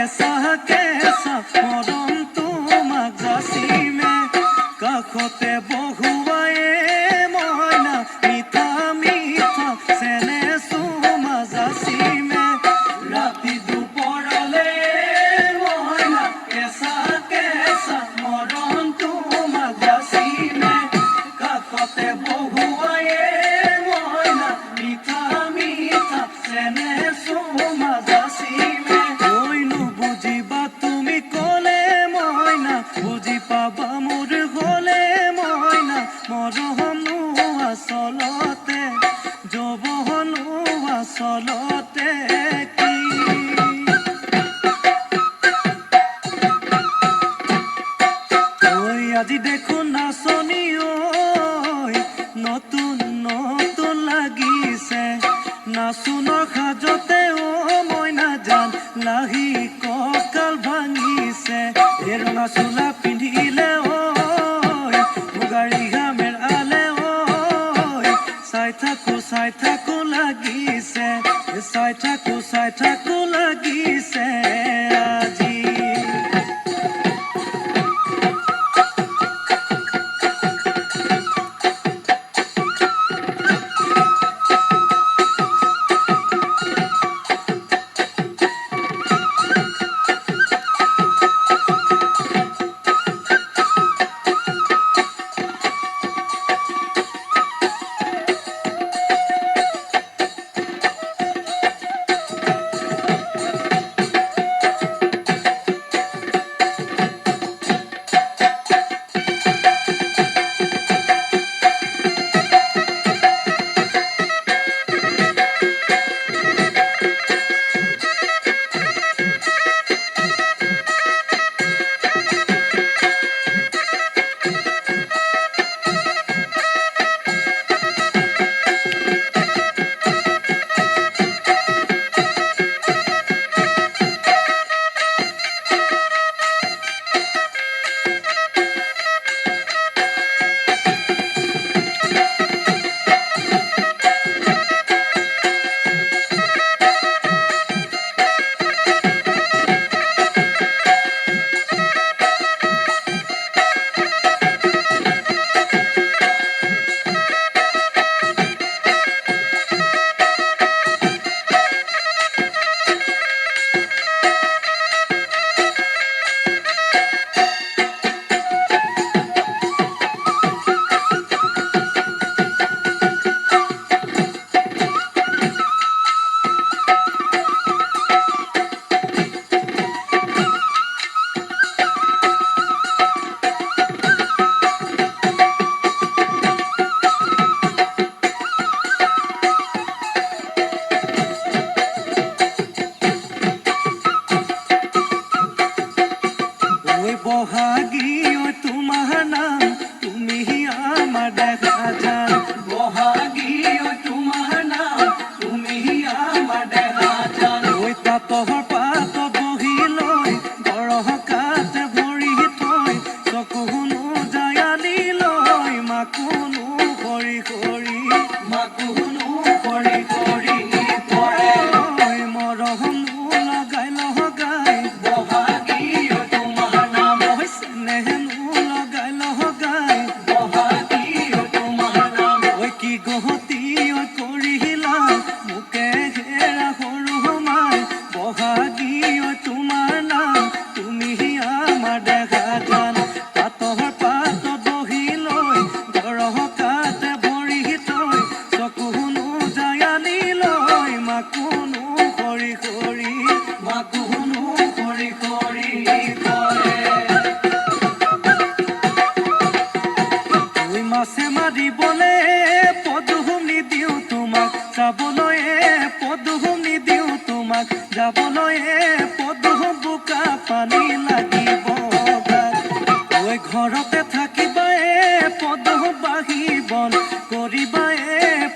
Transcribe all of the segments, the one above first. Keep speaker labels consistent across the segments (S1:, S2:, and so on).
S1: কেঁচা কেঁচা মৰম তোমাক যাচিমে কাষতে বহুৱায়ে মইনা মিঠা মিঠা চেনে চুমা যাচিমে ৰাতি দুপৰলে মইনা কেঁচা কেঁচা মৰম তোমাক যাচিমে কাষতে বহুৱায়ে মইনা মিঠা মিঠা চেনে চুমা যাচিমে কৈনো বুজিবা তুমি ক'লে মইনা বুজি পাবা মোৰ গ'লে মইনা মৰমনো আচলতে যৌৱনো আচলতে কি ঐ আজি দেখোন নাচনি ঐ নতুন নতুন লাগিছে নাচোনৰ সাজতে মইনা জান লাহি কঁকাল ভাঙিছে এই ৰঙা চোলা পিন্ধিলে মুগাৰী ঘামেৰ আলে চাই থাকো লাগিছে চাই থাকো লাগিছে আজি বহাগী তোমাৰ নাম তুমি আমাৰ দেখা যান বহাগী তোমাৰ নাম তুমি আমাৰ দেখা যান তাঁতৰ পাত বহি লৈ গৰহ কাঠ ভৰি থৈ চকুনো জায়ালি লৈ মাকুনো কৰি কৰি মাকুনো কৰি কৰি মৰমনো লগাই লগাই বহাগী গহতি কৰিলা মোকে ঘেৰা সৰু মাই বহাগী তোমাৰ নাম তুমি আমাৰ দেখা যান পাতৰ পাত বহি লৈ গৰহ কাঠ ভৰি থৈ চকুনো জায়ালি লৈ মাকুনো কৰি কৰি মাকুনো কৰি কৰি মাছে মাৰিবলে যাবলৈ পদুম নিদিওঁ তোমাক যাবলৈ পদুম বোকা পানী লাগিব ঐ ঘৰতে থাকিবা পদুম বাঢ়িবন কৰিবা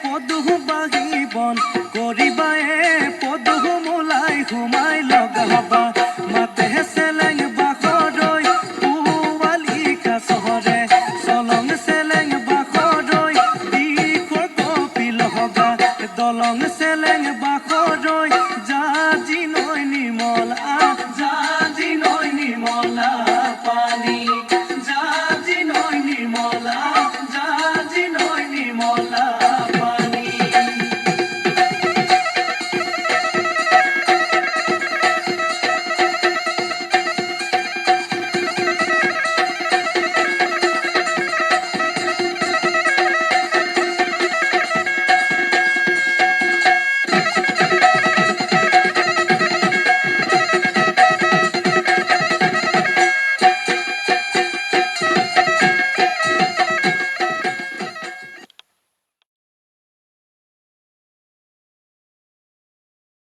S1: পদুম বাঢ়িবন কৰিবা পদুম ওলাই সোমাই লগাবা